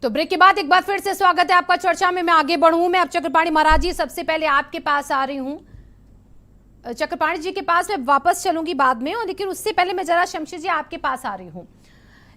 तो ब्रेक के बाद एक बार फिर से स्वागत है आपका चर्चा में। मैं आगे बढ़ूं, मैं अब चक्रपाणी महाराज जी सबसे पहले आपके पास आ रही हूं। चक्रपाणी जी के पास मैं वापस चलूंगी बाद में, और लेकिन उससे पहले मैं जरा शमशेर जी आपके पास आ रही हूं।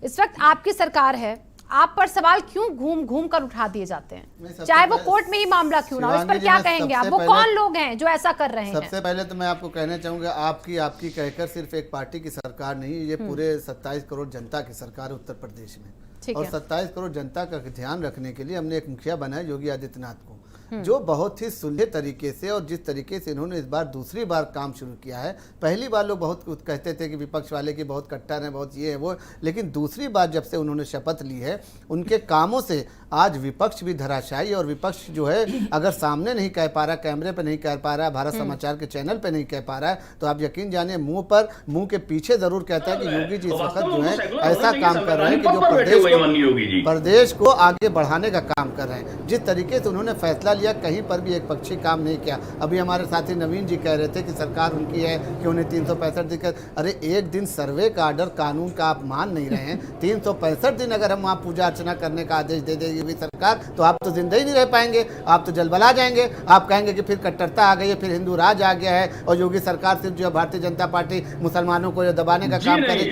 इस वक्त आपकी सरकार है, आप पर सवाल क्यों घूम घूम कर उठा दिए जाते हैं, चाहे वो कोर्ट में ही मामला क्यों ना हो, इस पर क्या कहेंगे आप? वो कौन लोग हैं जो ऐसा कर रहे हैं? सबसे पहले तो मैं आपको कहना चाहूंगा, आपकी कहकर सिर्फ एक पार्टी की सरकार नहीं, ये पूरे 27 करोड़ जनता की सरकार है उत्तर प्रदेश में। और 27 करोड़ जनता का ध्यान रखने के लिए हमने एक मुखिया बनाया योगी आदित्यनाथ को, जो बहुत ही सुलझे तरीके से, और जिस तरीके से इन्होंने इस बार दूसरी बार काम शुरू किया है। पहली बार लोग बहुत कुछ कहते थे कि विपक्ष वाले की बहुत कट्टर है, बहुत ये है वो, लेकिन दूसरी बार जब से उन्होंने शपथ ली है, उनके कामों से आज विपक्ष भी धराशायी। और विपक्ष जो है अगर सामने नहीं कह पा रहा, कैमरे पे नहीं कह पा रहा, भारत समाचार के चैनल पे नहीं कह पा रहा है, तो आप यकीन जानिए मुंह के पीछे जरूर कहता है कि योगी जी इस वक्त जो है ऐसा काम कर रहे हैं कि जो प्रदेश को आगे बढ़ाने का काम कर रहे हैं। जिस तरीके से उन्होंने फैसला लिया, कहीं पर भी एक पक्षी काम नहीं किया। अभी हमारे साथी नवीन जी कह रहे थे कि सरकार उनकी है कि उन्हें 365 दिन, अरे एक दिन सर्वे का आर्डर कानून का आप मान नहीं रहे हैं। 365 दिन अगर हम वहाँ पूजा अर्चना करने का आदेश दे देगी सरकार, तो आप तो जिंदा ही नहीं रह पाएंगे, आप तो जलबला जाएंगे। आप कहेंगे कि फिर कट्टरता आ गई है, फिर हिंदू राज आ गया है, और योगी सरकार सिर्फ जो भारतीय जनता पार्टी मुसलमानों को दबाने का काम करे।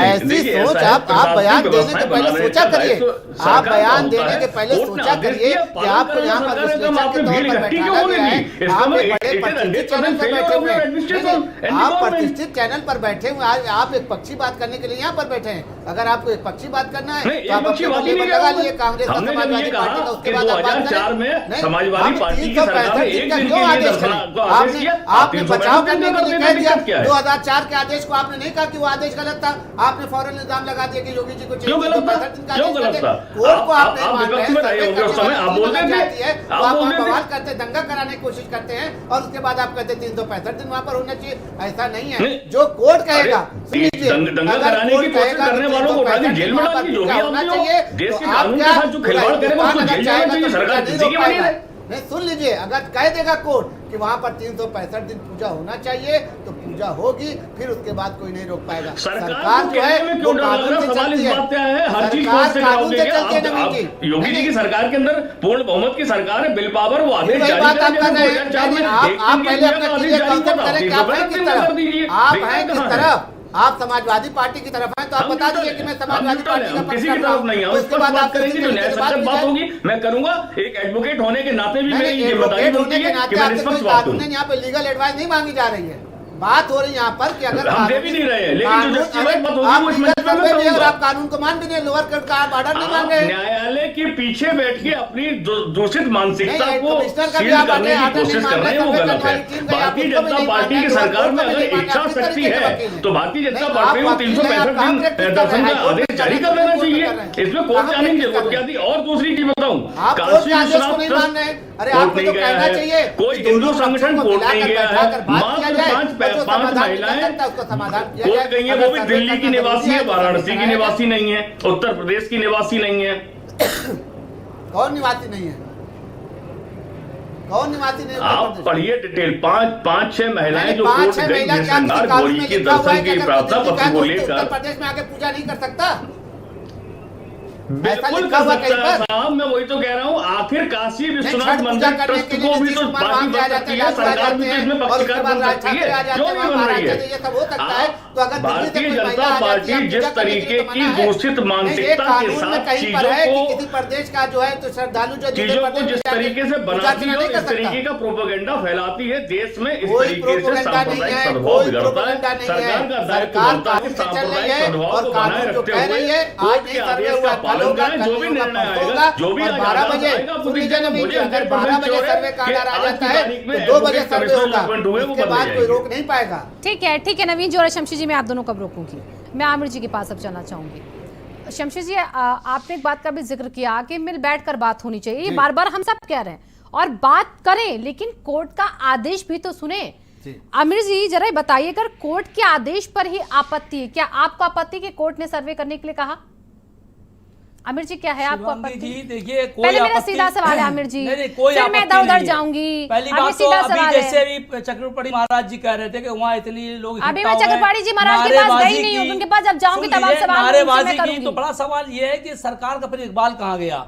ऐसी सोच आप बयान देने के पहले सोचा करिए, आप बयान देने के पहले सोचा करिए कि आपको यहाँ पर विश्लेषण के तौर पर बैठाया गया है। आप एक बड़े प्रतिष्ठित चैनल पर बैठे हुए हैं, आप प्रतिष्ठित चैनल पर बैठे हुए, आप एक पक्षी बात करने के लिए यहाँ पर बैठे हैं। अगर आपको एक पक्षी बात करना है तो आप अपने लेवल लगा लिए, कांग्रेस का, समाजवादी पार्टी का, उसके बाद आप बात करें। समाजवादी पार्टी की सरकार ने एक दिन क्यों आदेश करें? आपने बचाव करने के लिए कह दिया। 2004 के आदेश को आपने नहीं कहा कि वो आदेश गलत था, आपने फौरन इल्जाम लगा दिया कि योगी जी को क्यों गलत था? कोर्ट को आप नहीं मान रहे हैं, आप बवाल करते, दंगा कराने की कोशिश करते हैं, और उसके बाद आप कहते 365 दिन वहाँ पर होना चाहिए। ऐसा नहीं है, जो कोर्ट कहेगा, दंगा कराने की कोशिश करने वालों को उठा के जेल में डाल दीजिए, होना चाहिए। देश के कानून के साथ जो खिलवाड़ करेगा उसको जेल में डालना चाहिए, सरकार किसी की बनी है। नहीं, सुन लीजिए, अगर कह देगा कोर्ट कि वहां पर 365 दिन पूजा होना चाहिए तो पूजा होगी, फिर उसके बाद कोई नहीं रोक पाएगा। सरकार जो है वो कानून से चलती है, हर चीज कोर्ट से कराओगे। योगी जी की सरकार के अंदर पूर्ण बहुमत की सरकार है, बिल पावर, वो आदेश जारी आप पहले अपना क्लियर कांसेप्ट करें, आप हैं किस तरफ? आप हैं किस तरफ? आप समाजवादी पार्टी की तरफ हैं तो आप बता दीजिए कि मैं समाजवादी पार्टी का किसी की तरफ नहीं है। उसके बाद बात करेंगे जो न्याय सच्चर बात होगी, मैं करूंगा। एक एडवोकेट होने के नाते भी मेरी ये जिम्मेदारी बनती है कि मैं निष्पक्ष बात करूं। यहाँ पे लीगल एडवाइस नहीं मांगी जा रही है, बात हो रही है यहाँ पर कि अगर हम दे भी नहीं रहे हैं, लेकिन जो जस्टिफाइड बात होगी वो इसमें आप कानून को मान भी नहीं, लोअर कोर्ट का ऑर्डर नहीं मान रहे। न्यायालय के पीछे बैठ के अपनी दूषित मानसिकता को शील्ड करने की कोशिश कर रहे हैं, वो गलत है। भारतीय जनता पार्टी की सरकार में अगर इच्छा शक्ति है तो भारतीय जनता पार्टी को 365 दिन दर्शन का आदेश जारी कर देना चाहिए। इसमें कोर्ट जाने की जरूरत क्या थी? और दूसरी चीज बताऊं, काशी विश्वनाथ कोर्ट नहीं गया है, कोई हिंदू संगठन कोर्ट नहीं गया है, मात्र 5 महिलाएं कोर्ट गई है, वो भी दिल्ली की निवासी है, वाराणसी की निवासी नहीं है, उत्तर प्रदेश की निवासी नहीं है। कौन निवासी नहीं है? कौन निवासी नहीं है? आप पढ़िए डिटेल, 5-6 महिलाएं जो कोर्ट गई हैं, श्रृंगार गौरी के दर्शन की प्रार्थना पत्र को लेकर। उत्तर प्रदेश में आके पूजा नहीं कर सकता? बिल्कुल कर सकता है साहब, मैं वही तो कह रहा हूँ। आखिर काशी विश्वनाथ मंदिर ट्रस्ट को भी तो बाकी बन सकती है, सरकार भी तो इसमें पक्षकार बन सकती है, क्यों नहीं बन रही है? भारतीय जनता पार्टी जिस तरीके की दूषित मानसिकता के साथ किसी प्रदेश का जो है तो श्रद्धालु जो चीजों को जिस तरीके से बनाती है, इस तरीके का प्रोपेगेंडा फैलाती है देश में, इस तरीके से सांप्रदायिक सद्भाव बिगड़ता है। सरकार का दायित्व बनता है सांप्रदायिक सद्भाव को बनाए रखते हुए कोर्ट के आदेश का पालन करें। जो भी निर्णय आएगा, जो भी 12 बजे अगर 12 बजे सर्वे का आर्डर आ जाता है तो 2 बजे सर्वे होगा, उसके बाद कोई रोक नहीं पाएगा। ठीक है नवीन जी और शमशेर जी, मैं आप दोनों कब रोकूंगी। मैं आमिर जी के पास अब चलना चाहूंगी। शमशेर जी, आपने एक बात का भी जिक्र किया कि मिल बैठकर बात होनी चाहिए, ये बार बार हम सब कह रहे हैं, और बात करें लेकिन कोर्ट का आदेश भी तो सुने। आमिर जी जरा बताइए, अगर कोर्ट के आदेश पर ही आपत्ति है, क्या आपको आपत्ति कि कोर्ट ने सर्वे करने के लिए कहा? आमिर जी क्या है आपको शिवांगी आपत्ति? जी देखिए, कोई पहले मेरा आपत्ति सीधा सवाल है आमिर जी, नहीं, कोई फिर मैं आपत्ति इधर उधर नहीं है। जाऊंगी। पहली अभी बात तो सीधा अभी सवाल है। जैसे भी चक्रपाणी महाराज जी कह रहे थे कि वहाँ इतनी लोग अभी इकट्ठा मैं हुए हैं, चक्रपाणी जी महाराज के पास गई नारेबाजी नहीं हूँ, की। उनके पास जब जाऊंगी सुन तब आप लीजिए, सवाल उनसे मैं नारेबाजी की करूंगी। तो बड़ा सवाल ये है कि सरकार का फिर इकबाल कहाँ गया,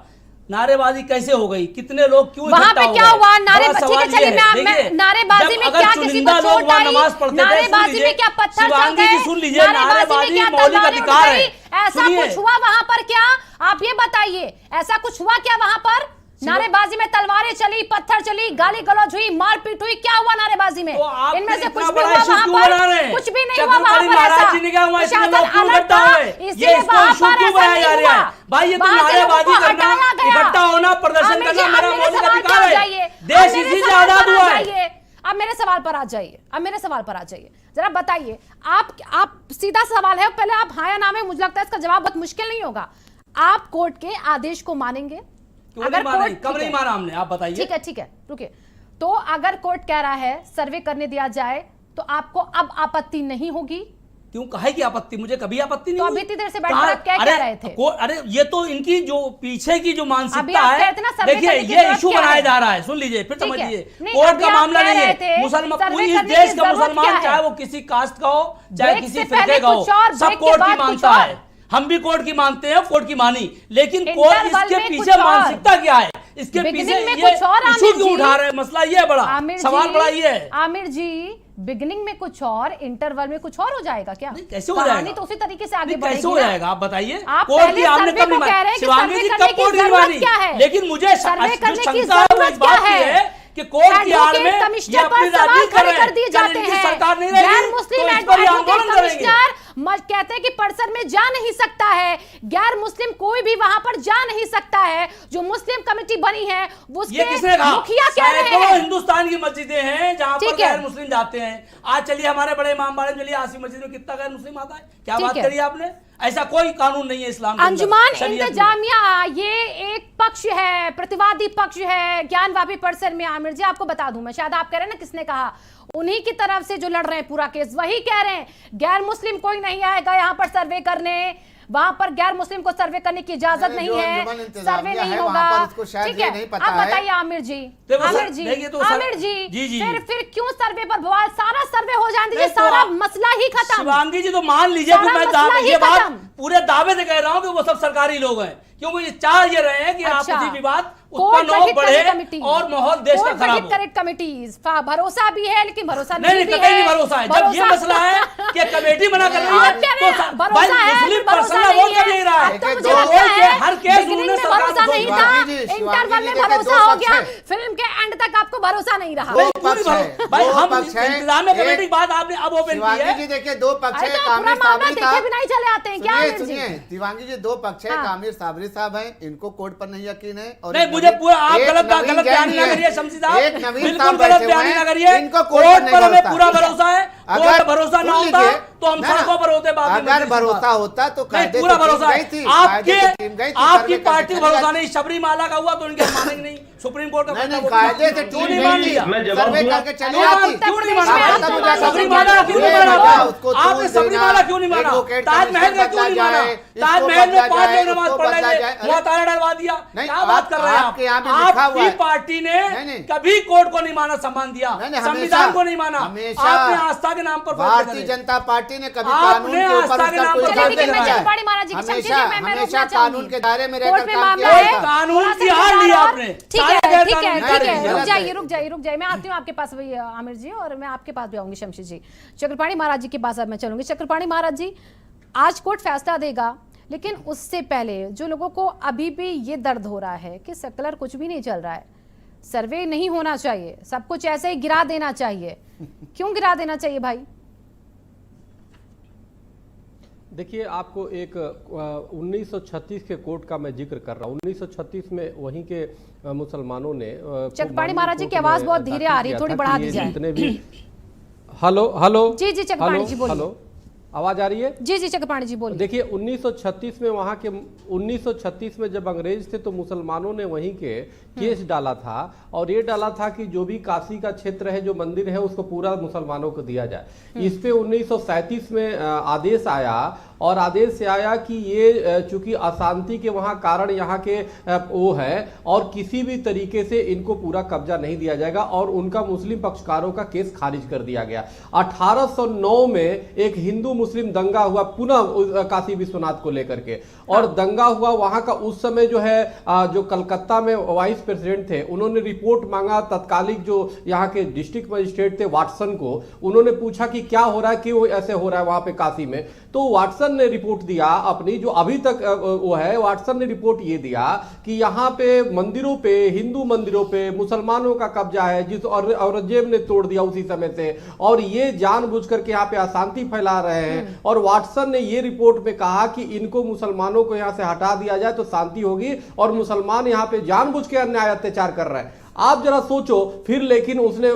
नारेबाजी कैसे हो गई, कितने लोग क्यों वहां इकट्ठा पे हो क्या गए? हुआ? बड़ा सवाल ठीक है, ये चलिए है, मैं देखिए, नारेबाजी जब में अगर क्या किसी को चुनिंदा लोग चोट वहाँ आई? नमाज पढ़ते थे, सुन नारेबाजी लीजिए, में क्या पत्थर चल शिवांगी गए? जी सुन लीजिए, नारेबाजी क्या मौलिक तलवारें अधिकार उड़ है। गई? ऐसा सुनिए। कुछ हुआ वहां पर क्या? आप ये बताइए, ऐसा कुछ हुआ क्या वहां पर? नारेबाजी में तलवारें चली, पत्थर चली, गाली गलौज हुई, मारपीट हुई, क्या हुआ नारेबाजी में? तो आप इनमें से इतना कुछ भी बड़ा हुआ इशू वहां क्यों बना रहे पर? हैं? कुछ भी नहीं हुआ वहां चक्रपाणी पर। महाराज ऐसा जी ने क्या हुआ, इतने प्रशासन लोग क्यों अलर्ट इकट्ठा था, हुए? ये इसलिए इसको वहां इशू पर क्यों ऐसा बनाया नहीं जा रहा है? हुआ। भाई ये तो वहां से लोगों नारेबाजी को करना, हटाया गया। इकट्ठा होना, प्रदर्शन आमिर जी, करना मेरा अब मेरे मौलिक सवाल अधिकार पर आ है। जाइए। देश अब मेरे इसी से सवाल आजाद पर आ हुआ है। जाइए। अब मेरे सवाल पर आ जाइए, अब मेरे सवाल पर आ जाइए, जरा बताइए। आप सीधा सवाल है, पहले आप हाँ या ना में, मुझे लगता है इसका जवाब बहुत मुश्किल नहीं होगा। आप कोर्ट के आदेश को मानेंगे? क्यों नहीं माना? कब नहीं माना हमने, आप बताइए। ठीक है, रुकिए। तो अगर कोर्ट कह रहा है सर्वे करने दिया जाए तो आपको अब आपत्ति नहीं होगी? क्यों कहे की आपत्ति? मुझे कभी आपत्ति नहीं तो हुई। अभी इतनी देर से बैठकर आप क्या कह रहे थे? अरे ये तो इनकी जो पीछे की जो अभी मानसिकता आप है, कहते ना सर्वे देखिए करने की ये जरूरत इशू क्या बनाया है? जा रहा है, सुन लीजिए फिर ठीक है। समझिए। नहीं, कोर्ट अभी का आप मामला कह नहीं रहे है, थे, मुसलमान सर्वे इस करने देश की का जरूरत क्या मुसलमान, है? चाहे वो किसी कास्ट का हो, चाहे ब्रेक किसी से फिरके पहले का हो, कुछ और, सब ब्रेक के कोर्ट की बाद कुछ मानता और। है। हम भी कोर्ट की मानते हैं, कोर्ट की मानी, लेकिन कोर्ट इंटरवल इसके में पीछे कुछ और। मानसिकता क्या है, इसके बिगिनिंग पीछे में ये कुछ और, इशू आमिर क्यों जी। उठा रहे हैं? मसला ये है बड़ा, आमिर सवाल जी, बड़ा ये है। आमिर जी, बिगिनिंग में कुछ और, इंटरवल में कुछ और हो जाएगा क्या? नहीं, कैसे हो कहानी जाएगा? तो उसी तरीके से आगे नहीं, बढ़ेगी कैसे हो ना? जाएगा आप बताइए। आप कोर्ट पहले की आपने सर्वे कब को नहीं कह रहे मानी? हैं कि शिवांगी सर्वे जी करने कब की कोर्ट की नहीं जरूरत मानी? क्या है? लेकिन मुझे सर्वे जो करने की शंका है वो जरूरत इस बात क्या की है? है कि कोर्ट की आड़ में एडवोकेट ये कमिश्नर अपनी पर सवाल राजनीति कर खड़े रहे कर दिए हैं। कल जाते इनकी हैं। सरकार नहीं रहेगी गैर मुस्लिम तो इस पर ये एडवोकेट आंदोलन करेंगे। कमिश्नर कहते हैं कि परिसर में जा नहीं सकता है, गैर मुस्लिम कोई भी वहां पर जा नहीं सकता है। जो मुस्लिम कमेटी बनी है ये किसने उसके कहा? मुखिया कह रहे सैकड़ों हैं। हिंदुस्तान की मस्जिदें हैं जहां पर ठीक है। गैर मुस्लिम जाते हैं। आज चलिए हमारे बड़े इमाम बाड़े में चलिए, आसिफ मस्जिद में कितना गैर मुस्लिम आता है? क्या ठीक बात है। करी आपने? ऐसा कोई कानून नहीं है इस्लाम के अंदर, अंजुमान शरीयत में। इंतजामिया ये एक पक्ष है, प्रतिवादी पक्ष है ज्ञानवापी परिसर में। आमिर जी आपको बता दूं मैं, शायद आप कह रहे हैं ना किसने कहा, उन्हीं की तरफ से जो लड़ रहे हैं पूरा केस वही कह रहे हैं गैर मुस्लिम कोई नहीं आएगा यहाँ पर सर्वे करने, वहां पर गैर मुस्लिम को सर्वे करने की इजाजत नहीं है, सर्वे नहीं होगा। ठीक है, अब बताइए आमिर जी, आमिर जी, आमिर जी, फिर क्यों सर्वे पर बवाल? सारा सर्वे हो जाने दीजिए, सारा मसला ही खत्म। शिवांगी जी तो मान लीजिए कि मैं ये बात पूरे दावे से कह रहा हूँ कि वो सब सरकारी लोग हैं, क्योंकि ये चाह ये रहे हैं कि आपसी विवाद उत्पन्न हो, बढ़े और माहौल देश का खराब हो। कमेटी भरोसा भी है, लेकिन भरोसा नहीं, कतई नहीं भरोसा है। जब ये मसला है कि कमेटी बना कर रही है तो भाई मुस्लिम पर्सन वोट कर नहीं रहा है। हर केस उन्होंने भरोसा नहीं था, इंटरवल में भरोसा हो गया, फिल्म के एंड तक आपको भरोसा नहीं रहा। भाई हम इंतजाम कमेटी की बात आपने अब ओपन की है। जी देखिए, दो पक्ष है, पूरा मामला देखे भी नहीं चले आते हैं क्या? सुनिए शिवांगी जी, दो पक्ष है, कामिर साबरी साहब हैं, इनको कोर्ट पर नहीं यकीन है। और नहीं, मुझे पूरा आप गलत बयान ना करिए शमशी साहब, बिल्कुल गलत बयान ना करिए। कोर्ट पर हमें पूरा भरोसा है, अगर भरोसा ना होता तो हम सड़कों पर होते। अगर भरोसा होता तो पूरा भरोसा है। आपकी पार्टी भरोसा नहीं, सबरीमाला का हुआ तो उनके मानेंगे नहीं, सुप्रीम कोर्ट का कायदे से क्यों नहीं मान लिया? मैं जवाब सर्वे दूंगा। करके चली आती। क्यों नहीं माना? सबरीमाला क्यों नहीं माना? आपने सबरीमाला क्यों नहीं माना? ताजमहल का क्यों नहीं माना? ताजमहल में 5 लोग नमाज पढ़ रहे थे, वहां ताला डलवा दिया। क्या बात कर रहे हैं आप? आपकी पार्टी ने कभी कोर्ट को नहीं माना, सम्मान दिया, संविधान को नहीं माना। आपने आस्था के नाम पर भारतीय जनता पार्टी ने कभी कानून आपने के ऊपर आस्था के उसका नाम कोई पर दावे चलिए, नहीं मैं लगाया। हमेशा कानून के दायरे में रहकर काम किया है। कानून की हार लिया आपने। ठीक है, रुक जाइए, मैं आती हूँ आपके पास वही आमिर जी, और मैं आपके पास भी आऊंगी शमशी जी। चक्रपाणी महाराज जी के पास अब मैं चलूंगी। चक्रपाणी महाराज जी, आज कोर्ट फैसला देगा, लेकिन उससे पहले जो लोगों को अभी भी ये दर्द हो रहा है कि सेकुलर कुछ भी नहीं चल रहा है, सर्वे नहीं होना चाहिए, सब कुछ ऐसे ही गिरा देना चाहिए, क्यों गिरा देना चाहिए भाई? देखिए, आपको एक 1936 के कोर्ट का मैं जिक्र कर रहा हूँ। 1936 में वहीं के मुसलमानों ने चक्रपाणी महाराज जी की आवाज बहुत धीरे आ रही है, थोड़ी बढ़ा दी जाए। जितने भी हेलो जी चक्रपाणी जी बोलिए। हेलो, आवाज आ रही है? जी चक्रपाणी जी बोलिए। देखिए, 1936 में वहाँ के 1936 में जब अंग्रेज थे तो मुसलमानों ने वहीं के केस डाला था और ये डाला था कि जो भी काशी का क्षेत्र है, जो मंदिर है, उसको पूरा मुसलमानों को दिया जाए। इस पे 1937 में आदेश आया और आदेश से आया कि ये चूंकि अशांति के वहां कारण यहाँ के वो है और किसी भी तरीके से इनको पूरा कब्जा नहीं दिया जाएगा और उनका मुस्लिम पक्षकारों का केस खारिज कर दिया गया। 1809 में एक हिंदू मुस्लिम दंगा हुआ पुनः काशी विश्वनाथ को लेकर के, और दंगा हुआ वहां का। उस समय जो है जो कलकत्ता में वाइस प्रेसिडेंट थे, उन्होंने रिपोर्ट मांगा तत्कालिक जो यहाँ के डिस्ट्रिक्ट मजिस्ट्रेट थे वाटसन को। उन्होंने पूछा कि क्या हो रहा है, क्यों ऐसे हो रहा है वहां पे काशी में। तो वाटसन ने रिपोर्ट दिया अपनी, जो अभी तक वो है, वाटसन ने रिपोर्ट ये दिया कि यहाँ पे मंदिरों पे, हिंदू मंदिरों पे मुसलमानों का कब्जा है, जिस औरंगजेब ने तोड़ दिया उसी समय से, और ये जानबूझ करके यहाँ पे अशांति फैला रहे हैं। और वाटसन ने ये रिपोर्ट में कहा कि इनको मुसलमानों को यहाँ से हटा दिया जाए तो शांति होगी, और मुसलमान यहाँ पे जानबूझ के अन्याय अत्याचार कर रहे हैं। आप जरा सोचो फिर। लेकिन उसने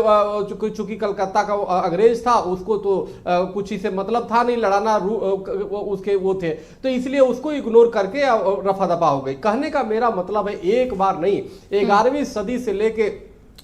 चूंकि कलकत्ता का अंग्रेज था, उसको तो कुछ ही से मतलब था नहीं, लड़ाना उसके वो थे, तो इसलिए उसको इग्नोर करके रफा दफा हो गई। कहने का मेरा मतलब है, एक बार नहीं, 11वीं सदी से लेके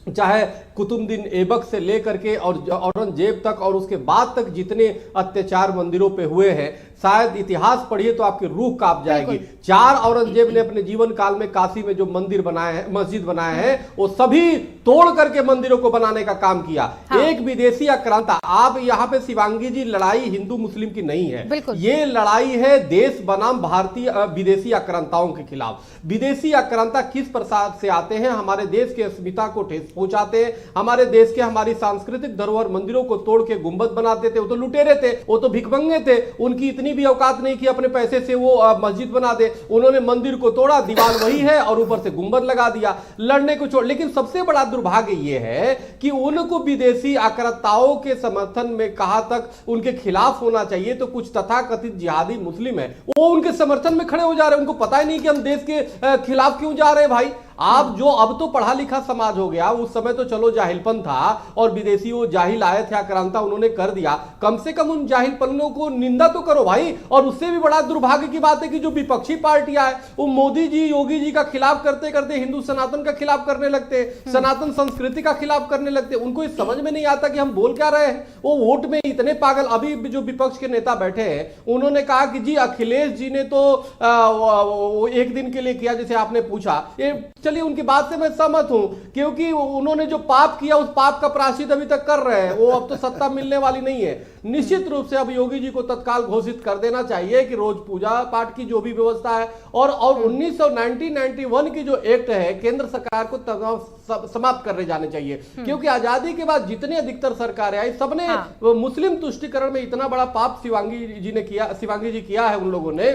चाहे कुतुबुद्दीन ऐबक से लेकर के और औरंगजेब तक और उसके बाद तक जितने अत्याचार मंदिरों पे हुए हैं, शायद इतिहास पढ़िए तो आपकी रूह कांप जाएगी। 4 औरंगजेब ने अपने जीवन काल में काशी में जो मंदिर बनाए हैं, मस्जिद बनाए हैं, वो सभी तोड़ करके मंदिरों को बनाने का काम किया। हाँ। एक विदेशी आक्रांता, आप यहाँ पे शिवांगी जी, लड़ाई हिंदू मुस्लिम की नहीं है, ये लड़ाई है देश बनाम भारतीय विदेशी आक्रांताओं के खिलाफ। विदेशी आक्रांता किस प्रकार से आते हैं, हमारे देश के अस्मिता को ठेस पहुंचाते हैं, हमारे देश के, हमारी सांस्कृतिक धरोहर मंदिरों को तोड़ के गुंबद बनाते थे। वो तो लुटेरे थे, वो तो भिखमंगे थे, उनकी इतनी भी औकात नहीं कि अपने पैसे से वो मस्जिद बना दे। उन्होंने मंदिर को तोड़ा, दीवार वही है और ऊपर से गुंबद लगा दिया, लड़ने को छोड़। लेकिन सबसे बड़ा दुर्भाग्य ये है कि उनको विदेशी आक्रांताओं के समर्थन में कहां तक उनके खिलाफ होना चाहिए, तो कुछ तथाकथित जिहादी मुस्लिम है, वो उनके समर्थन में खड़े हो जा रहे हैं। उनको पता ही नहीं कि हम देश के खिलाफ क्यों जा रहे हैं भाई। आप जो अब तो पढ़ा लिखा समाज हो गया, उस समय तो चलो जाहिलपन था और विदेशी वो जाहिल आए थे, आक्रांता उन्होंने कर दिया। कम से कम उन जाहिलपनों को निंदा तो करो भाई। और उससे भी बड़ा दुर्भाग्य की बात है कि जो विपक्षी पार्टियां है, वो मोदी जी, योगी जी का खिलाफ करते करते हिंदू सनातन का खिलाफ करने लगते, सनातन संस्कृति का खिलाफ करने लगते। उनको इस समझ में नहीं आता कि हम बोल क्या रहे हैं। वो वोट में इतने पागल। अभी जो विपक्ष के नेता बैठे हैं, उन्होंने कहा कि जी अखिलेश जी ने तो एक दिन के लिए किया, जैसे आपने पूछा। चलिए, उनकी बात से मैं सहमत हूं, क्योंकि उन्होंने जो पाप किया उस पाप का प्रायश्चित अभी तक कर रहे हैं। वो अब तो सत्ता मिलने वाली नहीं है। निश्चित रूप से अब योगी जी को तत्काल घोषित कर देना चाहिए कि रोज पूजा पाठ की जो भी व्यवस्था है, और 1991 की जो एक्ट है, केंद्र सरकार को समाप्त करने जाने चाहिए। क्योंकि आजादी के बाद जितने अधिकतर सरकारें आई, सबने मुस्लिम तुष्टिकरण में इतना बड़ा पाप शिवांगी जी किया है उन लोगों ने,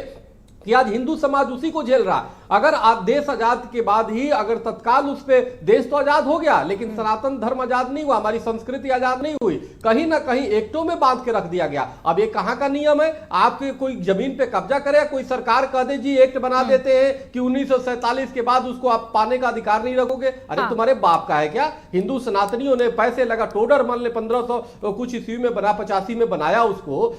कि आज हिंदू समाज उसी को झेल रहा। अगर आप देश आजाद के बाद ही अगर तत्काल उस पे, देश तो आजाद हो गया लेकिन सनातन धर्म आजाद नहीं हुआ, हमारी संस्कृति आजाद नहीं हुई, कहीं ना कहीं एक्टों में बांध के रख दिया गया। अब ये कहां का नियम है? आपके कोई जमीन पे कब्जा करे, कोई सरकार कह दे जी एक्ट बना देते हैं कि 1947 के बाद उसको आप पाने का अधिकार नहीं रखोगे। अरे तुम्हारे बाप का है क्या? हिंदू सनातनियों ने पैसे लगा, टोडर मान ले 1500 कुछ ईस्वी में बना, 85 में बनाया उसको,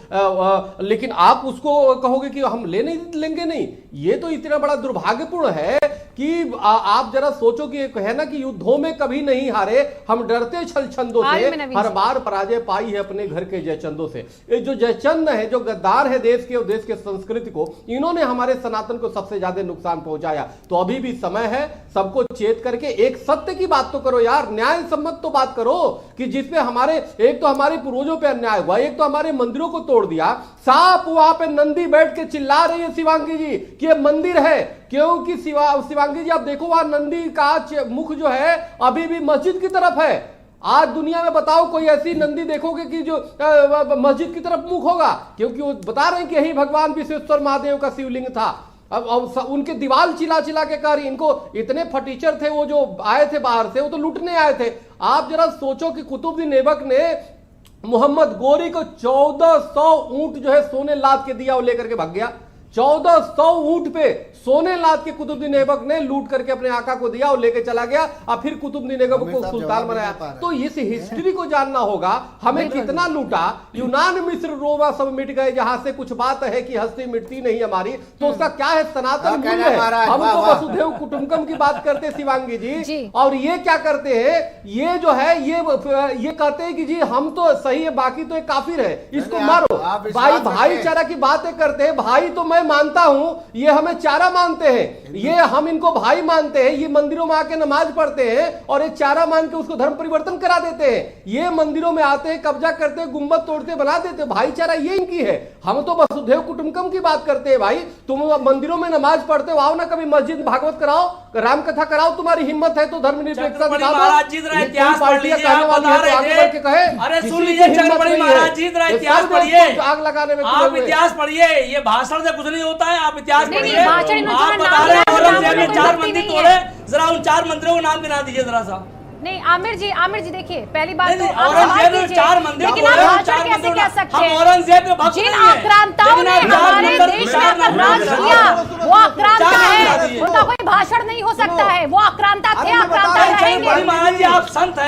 लेकिन आप उसको कहोगे कि हम ले नहीं नहीं। ये तो इतना बड़ा दुर्भाग्यपूर्ण है कि आप जरा सोचो कि है ना कि युद्धों में कभी नहीं हारे, हम डरते छल छंदों से, हर बार पराजय पाई है अपने घर के जयचंदों से। ये जो जयचंद है, जो गद्दार है देश के और देश के संस्कृति को, इन्होंने हमारे सनातन को सबसे ज्यादा नुकसान पहुंचाया। तो अभी भी समय है सबको चेत करके एक सत्य की बात तो करो यार, न्याय सम्मत तो बात करो कि जिसमें हमारे, एक तो हमारे पूर्वजों पे अन्याय हुआ, एक तो हमारे मंदिरों को तोड़ दिया। साफ वहां पे नंदी बैठ के चिल्ला रही है शिवांगी जी कि ये मंदिर है, क्योंकि शिवांगी जी आप देखो वहां नंदी का मुख जो है अभी भी मस्जिद की तरफ है। आज दुनिया में बताओ कोई ऐसी नंदी देखोगे कि जो मस्जिद की तरफ मुख होगा? क्योंकि वो बता रहे हैं कि यही भगवान विश्वेश्वर महादेव का शिवलिंग था। अब उनके दीवार चिल्ला चिल्ला के कर, इनको इतने फटीचर थे वो जो आए थे बाहर से, वो तो लूटने आए थे। आप जरा सोचो कि कुतुबुद्दीन ऐबक ने मोहम्मद गोरी को 1400 ऊंट जो है सोने लाद के दिया, वो लेकर के भाग गया। 1400 ऊंट पे सोने लाद के कुतुबुद्दीन ऐबक ने लूट करके अपने आका को दिया और लेके चला गया और फिर कुतुबुद्दीन ऐबक को सुल्तान बनाया। तो इस हिस्ट्री को जानना होगा, हमें कितना लूटा। यूनान, मिस्र, रोमा सब मिट गए, जहां से कुछ बात है कि हस्ती मिटती नहीं हमारी, तो उसका क्या है? सनातन मूल्य है। हम तो वसुधैव कुटुंबकम की बात करते शिवांगी जी, और ये क्या करते हैं? ये जो है ये कहते हैं कि जी हम तो सही है, बाकी तो एक काफिर है, इसको मारो। भाईचारा की बातें करते हैं। भाई तो मैं मानता हूं, ये हमें चारा मानते हैं, ये हम इनको भाई मानते हैं। ये मंदिरों में आके नमाज पढ़ते हैं और एक चारा मान के उसको धर्म परिवर्तन करा देते हैं। ये मंदिरों में आते हैं, कब्जा करते हैं, गुंबद तोड़ते, बना देते हैं। भाईचारा ये इनकी है। हम तो वसुधैव कुटुंबकम की बात करते हैं। भाई तुम मंदिरों में नमाज पढ़ते हो, आओ ना कभी मस्जिद भागवत कराओ, राम कथा कराओ, तुम्हारी हिम्मत है तो धर्मनिरपेक्षता दिखा दो। महाराज जी जरा इतिहास पढ़ लीजिए, आप बता रहे थे। अरे सुन लीजिए चक्रपाणी महाराज जी, जरा इतिहास पढ़िए, आग लगाने में आप इतिहास पढ़िए। ये भाषण से कुछ नहीं होता है, आप इतिहास पढ़िए। आप बता नाम रहे हैं औरंगजेब ने कोई 4 गलती मंदिर नहीं तोड़े, है। जरा उन 4 मंदिरों के नाम गिना दीजिए जरा सा। नहीं आमिर जी देखिए, पहली बात तो औरंगजेब ने 4 मंदिर लेकिन आप भाषण कैसे कह सकते हैं? हम औरंगजेब के भक्त जिन नहीं हैं। आक्रांताओं ने हमारे देश में आकर राज किया, वो आक्रांता है, उनका कोई भाषण नहीं हो सकता है। वो आक्रांता थे, आक्रांता रहेंगे। महाराज जी आप संत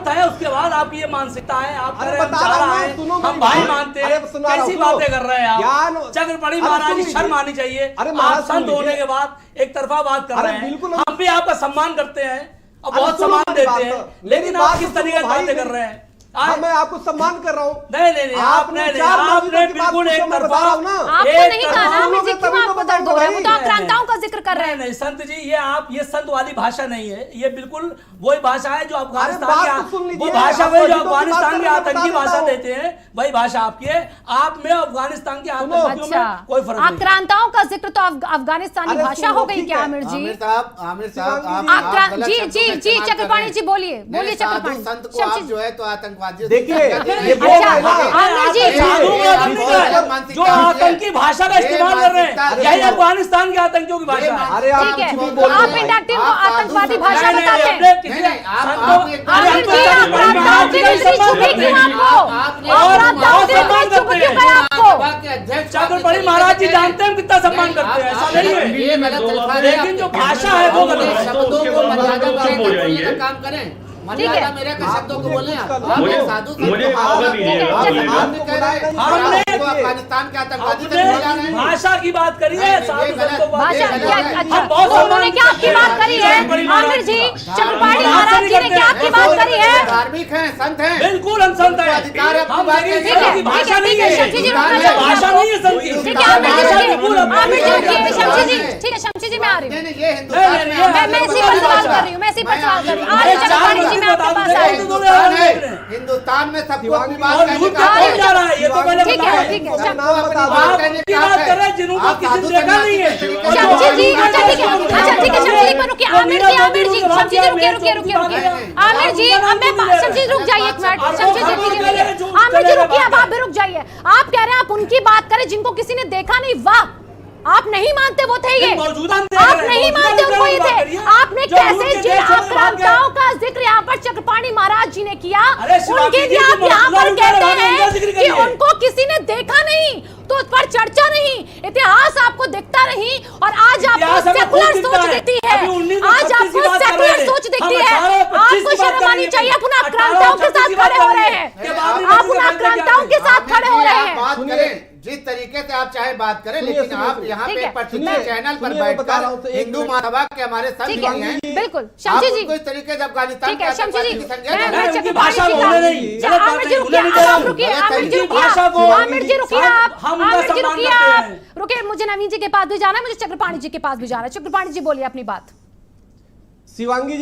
हैं, उसके बाद आपकी ये मानसिकता है। आप कह रहे हैं हम भाई मानते हैं, कैसी बातें कर रहे हैं आप? चक्रपाणी महाराज जी शर्म आनी चाहिए। आप संत होने के बाद एक तरफा बात कर रहे हैं। हम भी आपका सम्मान करते हैं और बहुत सम्मान देते हैं, लेकिन आप किस तरीके की बातें कर रहे हैं? मैं आपको सम्मान कर रहा हूँ। नहीं आपने बिल्कुल एक तरफा आपको नहीं कहा ना, आमिर जी क्यों आपको दर्द हो रहा है? वो तो आक्रांताओं का जिक्र कर रहे हैं। नहीं संत जी, ये संत वाली भाषा नहीं है। ये बिल्कुल वही भाषा है जो अफगानिस्तान की, वो भाषा वही जो अफगानिस्तान की आतंकी भाषा देते हैं, वही भाषा आपकी है। आप में अफगानिस्तान की आतंकियों में कोई फर्क नहीं। आक्रांताओं का जिक्र तो अफगानिस्तानी भाषा हो गई क्या आमिर जी? आमिर साहब जी चक्रपाणी जी बोलिए चक्रपाणी। संत को आप जो है तो आतंकवादी देखिए, आमिर जी जो आतंकी भाषा का इस्तेमाल कर रहे हैं, यही अफगानिस्तान के आतंकियों की भाषा है। अरे ठीक है, आप इंडक्टिव को आतंकवादी भाषा बताते हैं। आमिर जी आक्रांताओं की दूसरी छुपी क्यों आपको? आक्रांताओं की दूसरी छुपी क्यों है आपको? चक्रपाणी महाराज जी जानते हैं कितना सम्मान करते हैं, ऐसा नहीं है, लेकिन जो भाषा है वो गलत है। शब्दों को मर्यादा का काम करें, मर्यादा मेरे के शब्दों को बोले। मुझे अफगानिस्तान के आतंकवादी भाषा की बात करिए, अच्छा उन्होंने क्या आपकी बात करी है? आमिर जी चक्रपाणी महाराज जी ने क्या आपकी बात करी है? धार्मिक हैं, संत हैं, बिल्कुल हम संत हैं। हम भाषा नहीं है, शमशी जी भाषा नहीं है संत की। ठीक है आमिर जी रुकिए, शमशी जी ठीक है, शमशी जी मैं आ रही हूँ। मैं इसी पर सवाल कर रही हूँ, मैं इसी पर सवाल कर रही हूँ। आज चक्रपाणी जी मैं आपके पास आई हूँ। हिंदुस्तान में सबको अपनी बात झूठ कौन जा रहा है? ये तो पहले ठीक है ठीक है आपकी बात कर रहे हैं जिन्होंने किसी ने देखा नहीं है। शमशी जी अच्छा ठीक है शमशी जी पर रुकिए। आमिर जी शमशी जी रुकिए आमिर जी अब मैं शमशी जी रुक जाइए एक मिनट। शमशी जी आमिर जी रुकिए, अब आप भी रुक जाइए। आप कह रहे हैं आप उनकी बात करें जिनको किसी ने देखा नहीं। वाह, आप नहीं मानते वो थे ये, आप नहीं मानते उनको ये थे। आपने कैसे जिन आक्रांताओं का जिक्र यहाँ पर चक्रपाणी महाराज जी ने किया, उनके लिए आप यहाँ पर कहते हैं कि उनको किसी ने देखा नहीं, तो उस पर चर्चा नहीं, इतिहास आपको दिखता नहीं, और आज आपको सेकुलर सोच दिखती है। आज आपको सेकुलर सोच दिखती है। आपको शर्म आनी चाहिए। आप उन आक्रांताओं के साथ खड़े हो रहे हैं, आप उन आक्रांताओं के साथ खड़े हो रहे हैं। जिस तरीके से आप चाहे बात करें, लेकिन आप यहाँ पे पर्टिकुलर चैनल पर बैठकर हिंदू महासभा के हमारे संत भी हैं, बिल्कुल शमशी जी इस तरीके से अफगानिस्तान ठीक है शमशी जी उनकी भाषा बोलने नहीं। आमिर जी रुकिए, आप रुकिए, आमिर जी रुकिए, आप रुकिए। मुझे नवीन जी के पास भी जाना है, मुझे चक्रपाणी जी के पास भी जाना है। चक्रपाणी जी बोलिए अपनी बात। शिवांगी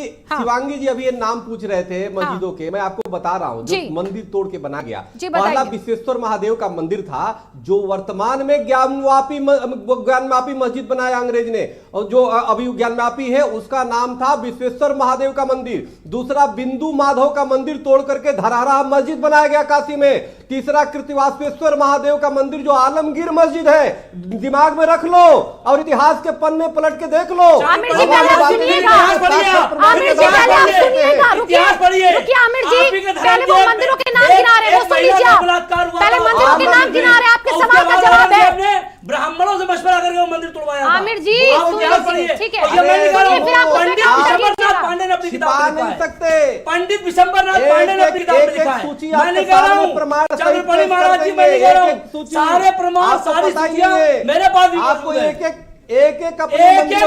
जी अभी ये नाम पूछ रहे थे मस्जिदों के, मैं आपको बता रहा हूँ जो मंदिर तोड़ के बना गया। पहला विश्वेश्वर महादेव का मंदिर था, जो वर्तमान में ज्ञानवापी मस्जिद बनाया अंग्रेज ने, और जो अभी ज्ञानवापी है उसका नाम था विश्वेश्वर महादेव का मंदिर। दूसरा बिंदु माधव का मंदिर तोड़ करके धरहरा मस्जिद बनाया गया काशी में। तीसरा कृतिवासेश्वर महादेव का मंदिर जो आलमगीर मस्जिद है, दिमाग में रख लो और इतिहास के पन्ने पलट के देख लो। आमिर जी पहले आप सुनिएगा, आमिर जी पहले आप सुनिएगा, रुकिए आमिर जी, पहले वो मंदिरों के नाम गिना रहे हैं, वो सुन लीजिए। पहले मंदिरों के नाम गिना रहे हैं, आपके सवाल का जवाब है। ब्राह्मणों से पंडित विशंबरनाथ पांडे ने अपनी किताब में लिखा है। सूची मैं नहीं कह रहा हूँ चक्रपाणी महाराज जी, मैं नहीं कह रहा हूँ, सारे प्रमाण सारी सूचियां मेरे पास भी आपको मौजूद है। एक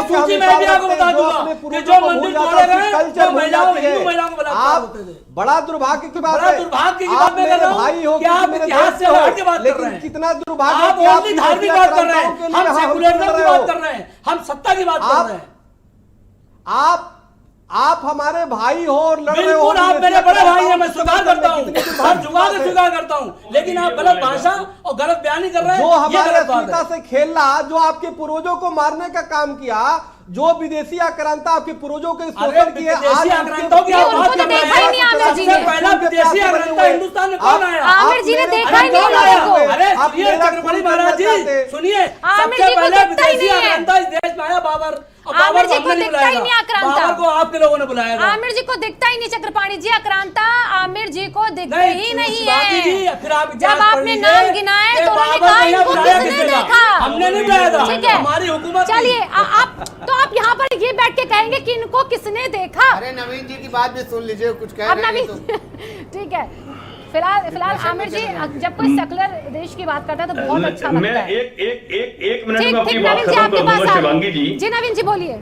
सूची मैं भी आपको बता दूंगा कि जो मंदिर तोड़े गए वो महिलाओं हिंदू महिलाओं को बलात्कार होते थे। बड़ा दुर्भाग्य की बात बड़ा दुर्भाग्य की बात मैं कर रहा हूं कि आप इतिहास से हट के बात कर रहे हैं। कितना दुर्भाग्य आप ओनली धार्मिक बात कर रहे हैं, हम सेकुलरिज्म की बात कर रहे हैं, हम सत्ता की बात कर रहे हैं। आप हमारे भाई हो और लड़ रहे हो। बिल्कुल आप मेरे बड़े भाई हैं, मैं स्वीकार करता हूँ, हम जुगा के स्वीकार करता हूँ, लेकिन आप गलत भाषा और गलत बयानी कर रहे हैं। जो हमारे अस्मिता से खेल रहा, जो आपके पूर्वजों को मारने का काम किया, जो विदेशी आक्रांता आपके पूर्वजों के शोषण किए, विदेशी आक्रांताओं की आप बात कर रहे हैं। सबसे पहला विदेशी आक्रांता हिंदुस्तान में कौन आया? आमिर जी ने देखा ही नहीं लोगों को। अरे सुनिए चक्रपाणी महाराज जी, सुनिए, सबसे पहले विदेशी आक्रांता इस देश में आया बाबर। आमिर जी को दिखता ही नहीं आक्रांता, बाबर को आपके लोगों ने बुलाया था। आमिर जी को दिखता ही नहीं चक्रपाणी जी आक्रांता, आमिर जी को दिखते ही नहीं है। फिर आप जब आपने नाम गिनाए तो उन्होंने कहा इनको किसने देखा? हमने नहीं बुलाया था, ठीक है, हमारी हुकूमत। चलिए आप यहाँ पर ये बैठ के कहेंगे कि इनको किसने देखा? अरे नवीन जी की बात भी सुन लीजिए, कुछ कह अब रहे हैं नवीन तो। ठीक है, फिलहाल आमिर जी जब कोई सेकुलर देश की बात करता है तो बहुत अच्छा लगता है। एक मिनट में अपनी बात खत्म कर दूंगा शिवांगी जी। जी नवीन जी बोलिए।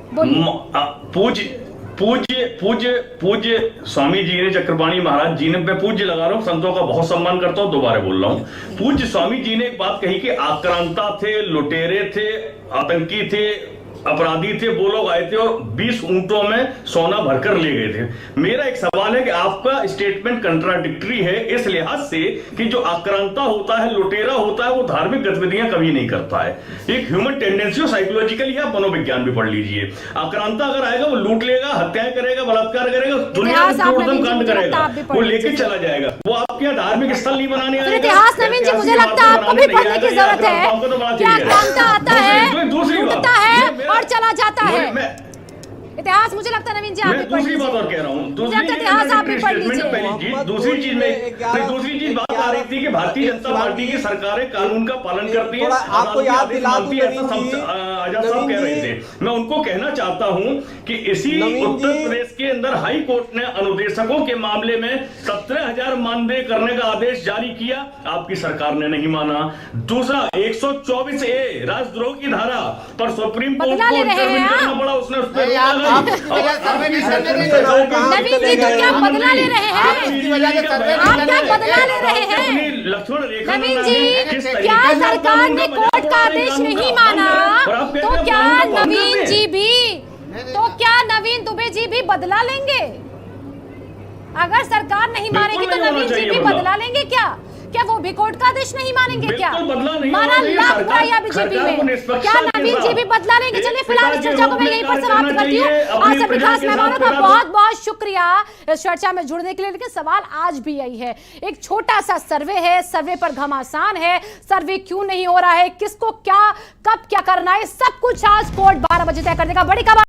पूज्य स्वामी जी ने, चक्रपाणी महाराज जी ने, मैं पूज्य लगा रहा हूँ, संतों का बहुत सम्मान करता हूँ, दोबारा बोल रहा हूँ। पूज्य स्वामी जी ने एक बात कही कि आक्रांता थे, लुटेरे थे, आतंकी थे, अपराधी थे, वो लोग आए थे और 20 ऊंटों में सोना भरकर ले गए थे। मेरा एक सवाल है कि आपका स्टेटमेंट कंट्राडिक्टरी है इस लिहाज से कि जो आक्रांता होता है, लुटेरा होता है, वो धार्मिक गतिविधियां कभी नहीं करता है। एक ह्यूमन टेंडेंसी, साइकोलॉजिकल या मनोविज्ञान भी पढ़ लीजिए। आक्रांता अगर आएगा वो लूट लेगा, हत्याएं करेगा, बलात्कार करेगा, दुनिया में कांड करेगा, वो लेके चला जाएगा। वो आपके यहाँ धार्मिक स्थल नहीं बनाने आएगा। इतिहास नवीन जी मुझे लगता है आपको भी पढ़ने की जरूरत है कि आक्रांता आता है, लूटता है और चला जाता है। इतिहास मुझे लगता है नवीन जी आप भी दूसरी बात और कह रहा हूँ, इतिहास आप भी पढ़ लीजिए। दूसरी चीज बात आ रही थी कि भारतीय जनता पार्टी की सरकारें कानून का पालन करती है, आपको याद दिला दूं आजाद साहब कह रहे थे। मैं उनको कहना चाहता हूं कि इसी उत्तर प्रदेश के अंदर हाई कोर्ट ने अनुदेशकों के मामले में 17,000 मानदेय करने का आदेश जारी किया, आपकी सरकार ने नहीं माना। दूसरा 124A राजद्रोह की धारा पर सुप्रीम कोर्ट को इंटरवीन करना पड़ा, उसने उस पर नवीन जी तो क्या बदला ले रहे हैं? आप क्या बदला ले रहे हैं? नवीन जी क्या सरकार ने कोर्ट का आदेश नहीं माना तो क्या नवीन जी भी, तो क्या नवीन दुबे जी भी बदला लेंगे? अगर सरकार नहीं मानेगी तो नवीन जी भी बदला लेंगे क्या? क्या वो भी कोर्ट का आदेश नहीं मानेंगे? क्या माना लाख बुराइयां बीजेपी में, क्या नवीन जी भी बदला लेंगे? चलिए फिलहाल इस चर्चा को मैं यहीं पर समाप्त करती हूँ। आप सभी खास मेहमानों का बहुत बहुत शुक्रिया इस चर्चा में जुड़ने के लिए। लेकिन सवाल आज भी यही है, एक छोटा सा सर्वे है, सर्वे पर घमासान है, सर्वे क्यों नहीं हो रहा है, किसको क्या कब क्या करना है, सब कुछ आज कोर्ट 12 बजे तय कर देगा। बड़ी खबर